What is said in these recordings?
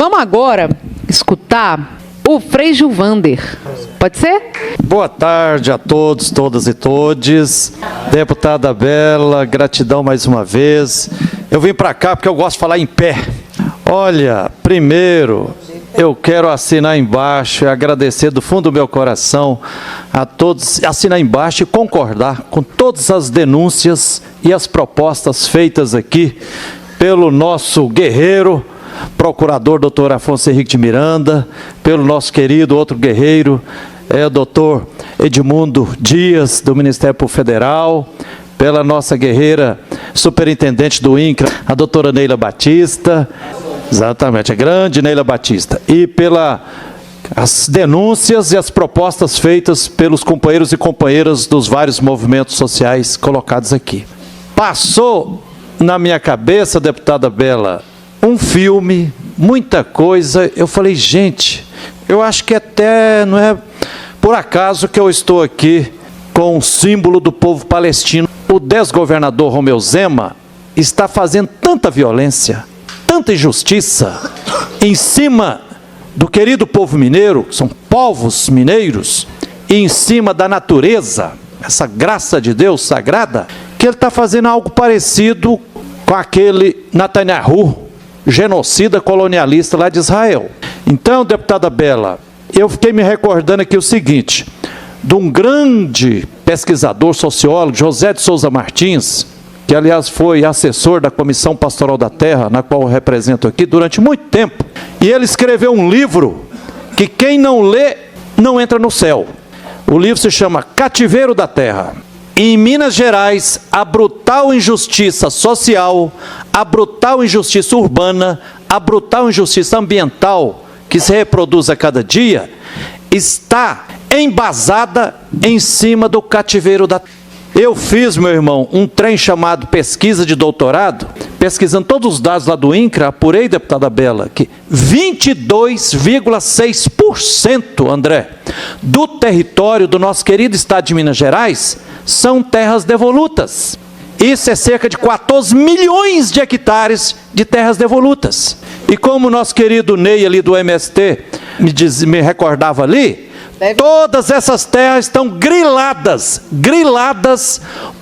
Vamos agora escutar o Frei Gilvander. Pode ser? Boa tarde a todos, todas e todes. Deputada Bela, gratidão mais uma vez. Eu vim para cá porque eu gosto de falar em pé. Olha, primeiro, eu quero assinar embaixo e agradecer do fundo do meu coração a todos, assinar embaixo e concordar com todas as denúncias e as propostas feitas aqui pelo nosso guerreiro, procurador doutor Afonso Henrique de Miranda, pelo nosso querido outro guerreiro, doutor Edmundo Dias, do Ministério Público Federal, pela nossa guerreira superintendente do INCRA, a doutora Neila Batista, exatamente, a grande Neila Batista, e pelas denúncias e as propostas feitas pelos companheiros e companheiras dos vários movimentos sociais colocados aqui. Passou na minha cabeça, deputada Bela, um filme, muita coisa. Eu falei, gente, eu acho que até não é por acaso que eu estou aqui com o símbolo do povo palestino. O desgovernador Romeu Zema está fazendo tanta violência, tanta injustiça em cima do querido povo mineiro, que são povos mineiros, e em cima da natureza, essa graça de Deus sagrada, que ele está fazendo algo parecido com aquele Netanyahu, genocida colonialista lá de Israel. Então, deputada Bela, eu fiquei me recordando aqui o seguinte, de um grande pesquisador, sociólogo, José de Souza Martins, que aliás foi assessor da Comissão Pastoral da Terra, na qual eu represento aqui, durante muito tempo, e ele escreveu um livro que quem não lê, não entra no céu. O livro se chama Cativeiro da Terra. Em Minas Gerais, a brutal injustiça social, a brutal injustiça urbana, a brutal injustiça ambiental que se reproduz a cada dia, está embasada em cima do cativeiro da terra. Eu fiz, meu irmão, um trem chamado pesquisa de doutorado, pesquisando todos os dados lá do INCRA, apurei, deputada Bela, que 22,6%, André, do território do nosso querido estado de Minas Gerais são terras devolutas. Isso é cerca de 14 milhões de hectares de terras devolutas. E como o nosso querido Ney ali do MST me recordava ali, todas essas terras estão griladas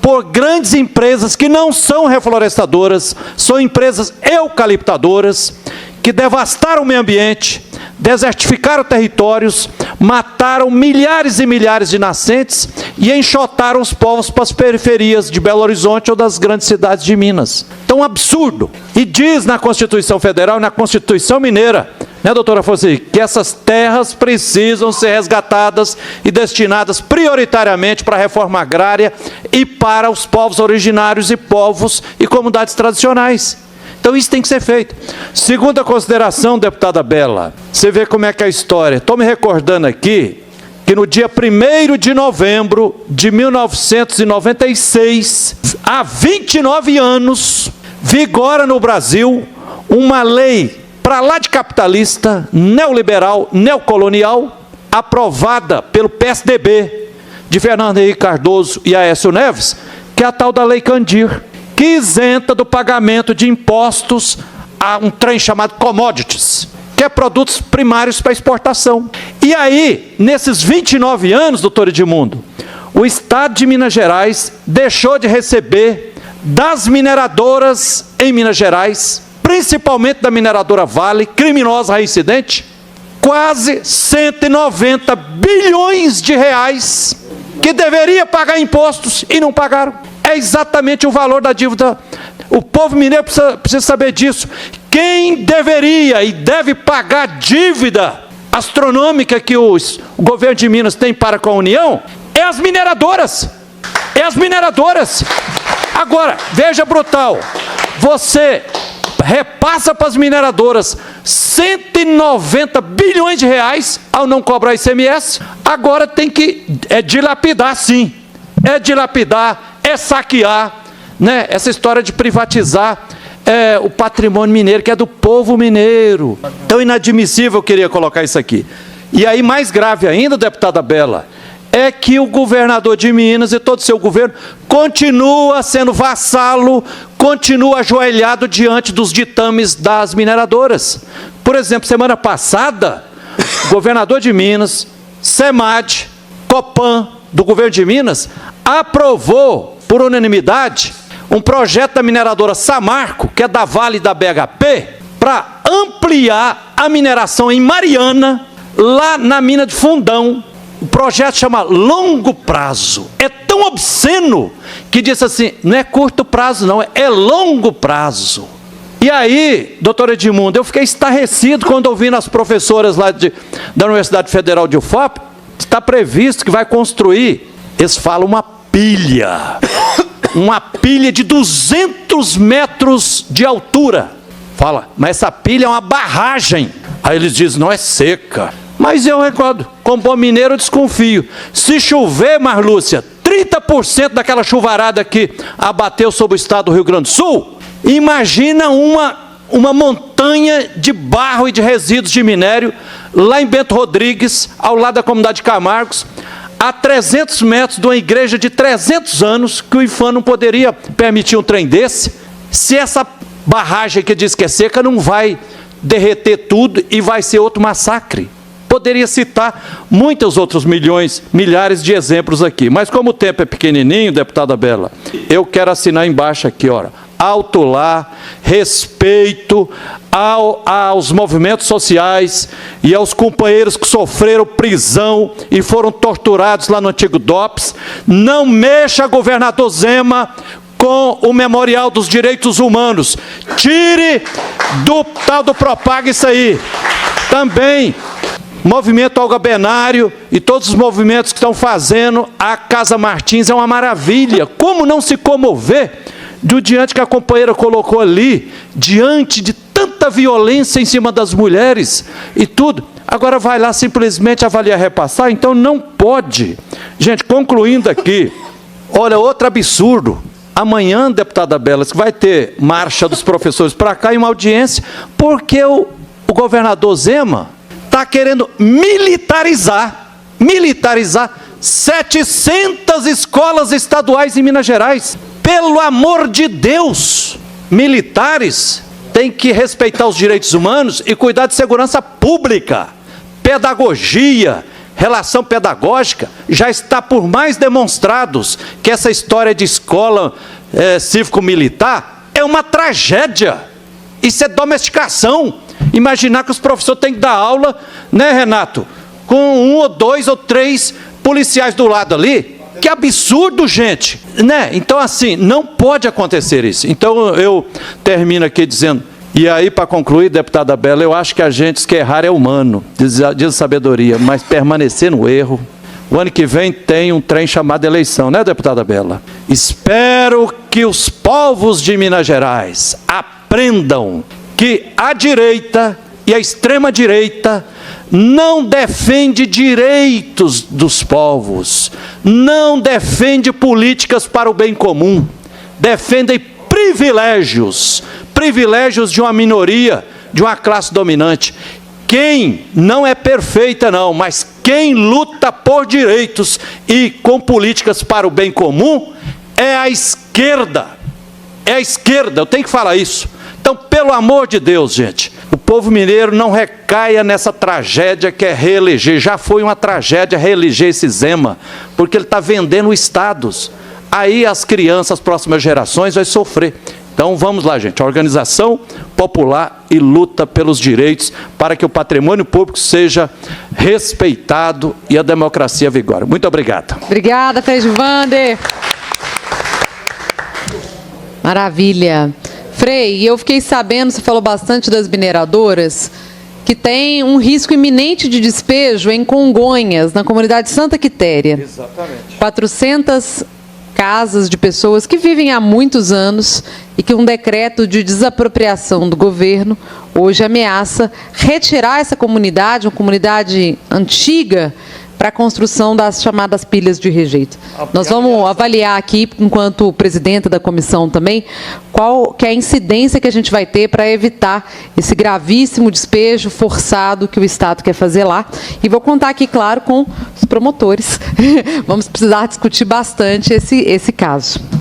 por grandes empresas que não são reflorestadoras, são empresas eucaliptadoras, que devastaram o meio ambiente, desertificaram territórios, mataram milhares e milhares de nascentes e enxotaram os povos para as periferias de Belo Horizonte ou das grandes cidades de Minas. Então, um absurdo. E diz na Constituição Federal e na Constituição Mineira, né, doutora Fonseca, que essas terras precisam ser resgatadas e destinadas prioritariamente para a reforma agrária e para os povos originários e povos e comunidades tradicionais. Então isso tem que ser feito. Segunda consideração, deputada Bela, você vê como é que é a história. Estou me recordando aqui que no dia 1º de novembro de 1996, há 29 anos, vigora no Brasil uma lei para lá de capitalista, neoliberal, neocolonial, aprovada pelo PSDB, de Fernando Henrique Cardoso e Aécio Neves, que é a tal da Lei Candir, que isenta do pagamento de impostos a um trem chamado commodities, que é produtos primários para exportação. E aí, nesses 29 anos, doutor Edmundo, o Estado de Minas Gerais deixou de receber das mineradoras em Minas Gerais, principalmente da mineradora Vale, criminosa reincidente, quase 190 bilhões de reais que deveria pagar impostos e não pagaram. É exatamente o valor da dívida. O povo mineiro precisa saber disso. Quem deveria e deve pagar a dívida astronômica que o governo de Minas tem para com a União é as mineradoras. É as mineradoras. Agora, veja brutal, você repassa para as mineradoras 190 bilhões de reais ao não cobrar ICMS, agora tem que dilapidar sim, dilapidar, saquear, né? Essa história de privatizar o patrimônio mineiro, que é do povo mineiro. Tão inadmissível, eu queria colocar isso aqui. E aí, mais grave ainda, deputada Bela, é que o governador de Minas e todo o seu governo continua sendo vassalo, continua ajoelhado diante dos ditames das mineradoras. Por exemplo, semana passada, o governador de Minas, SEMAD, Copan, do governo de Minas, aprovou, por unanimidade, um projeto da mineradora Samarco, que é da Vale da BHP, para ampliar a mineração em Mariana, lá na mina de Fundão. O projeto chama Longo Prazo. É tão obsceno que disse assim, não é curto prazo não, é longo prazo. E aí, doutor Edmundo, eu fiquei estarrecido quando ouvindo as professoras lá da Universidade Federal de UFOP, está previsto que vai construir, eles falam uma pilha de 200 metros de altura. Fala, mas essa pilha é uma barragem. Aí eles dizem, não é seca. Mas eu recordo, como bom mineiro eu desconfio. Se chover, Marlúcia, 30% daquela chuvarada que abateu sobre o estado do Rio Grande do Sul, imagina uma montanha de barro e de resíduos de minério, lá em Bento Rodrigues, ao lado da comunidade de Camargos, a 300 metros de uma igreja de 300 anos, que o IFAM não poderia permitir um trem desse, se essa barragem que diz que é seca não vai derreter tudo e vai ser outro massacre. Poderia citar muitos outros milhares de exemplos aqui, mas como o tempo é pequenininho, deputada Bela, eu quero assinar embaixo aqui, olha, alto lá, respeito aos movimentos sociais e aos companheiros que sofreram prisão e foram torturados lá no antigo DOPS. Não mexa, governador Zema, com o Memorial dos Direitos Humanos. Tire do tal do Propaga isso aí. Também, movimento Olga Benário e todos os movimentos que estão fazendo, a Casa Martins é uma maravilha. Como não se comover do diante que a companheira colocou ali, diante de tanta violência em cima das mulheres e tudo. Agora vai lá simplesmente avaliar, repassar, então não pode. Gente, concluindo aqui, olha, outro absurdo. Amanhã, deputada Bela, vai ter marcha dos professores para cá e uma audiência, porque o governador Zema está querendo militarizar 700 escolas estaduais em Minas Gerais. Pelo amor de Deus, militares têm que respeitar os direitos humanos e cuidar de segurança pública, pedagogia, relação pedagógica. Já está por mais demonstrados que essa história de escola cívico-militar é uma tragédia. Isso é domesticação. Imaginar que os professores têm que dar aula, né, Renato, com 1 ou 2 ou 3 policiais do lado ali. Que absurdo, gente, né? Então, assim, não pode acontecer isso. Então, eu termino aqui dizendo, e aí, para concluir, deputada Bela, eu acho que a gente que errar é humano, diz a sabedoria, mas permanecer no erro. O ano que vem tem um trem chamado eleição, né, deputada Bela? Espero que os povos de Minas Gerais aprendam que a direita e a extrema-direita não defende direitos dos povos, não defende políticas para o bem comum, defendem privilégios de uma minoria, de uma classe dominante. Quem não é perfeita não, mas quem luta por direitos e com políticas para o bem comum é a esquerda. É a esquerda, eu tenho que falar isso. Então, pelo amor de Deus, gente, o povo mineiro não recaia nessa tragédia que é reeleger. Já foi uma tragédia reeleger esse Zema, porque ele está vendendo estados. Aí as crianças, as próximas gerações, vão sofrer. Então, vamos lá, gente. A organização popular e luta pelos direitos para que o patrimônio público seja respeitado e a democracia vigore. Muito obrigado. Obrigada, Frei Wander. Maravilha. Frei, eu fiquei sabendo, você falou bastante das mineradoras, que tem um risco iminente de despejo em Congonhas, na comunidade Santa Quitéria. Exatamente. 400 casas de pessoas que vivem há muitos anos e que um decreto de desapropriação do governo hoje ameaça retirar essa comunidade, uma comunidade antiga, para a construção das chamadas pilhas de rejeito. Nós vamos avaliar aqui, enquanto presidenta da comissão também, qual que é a incidência que a gente vai ter para evitar esse gravíssimo despejo forçado que o Estado quer fazer lá. E vou contar aqui, claro, com os promotores. Vamos precisar discutir bastante esse caso.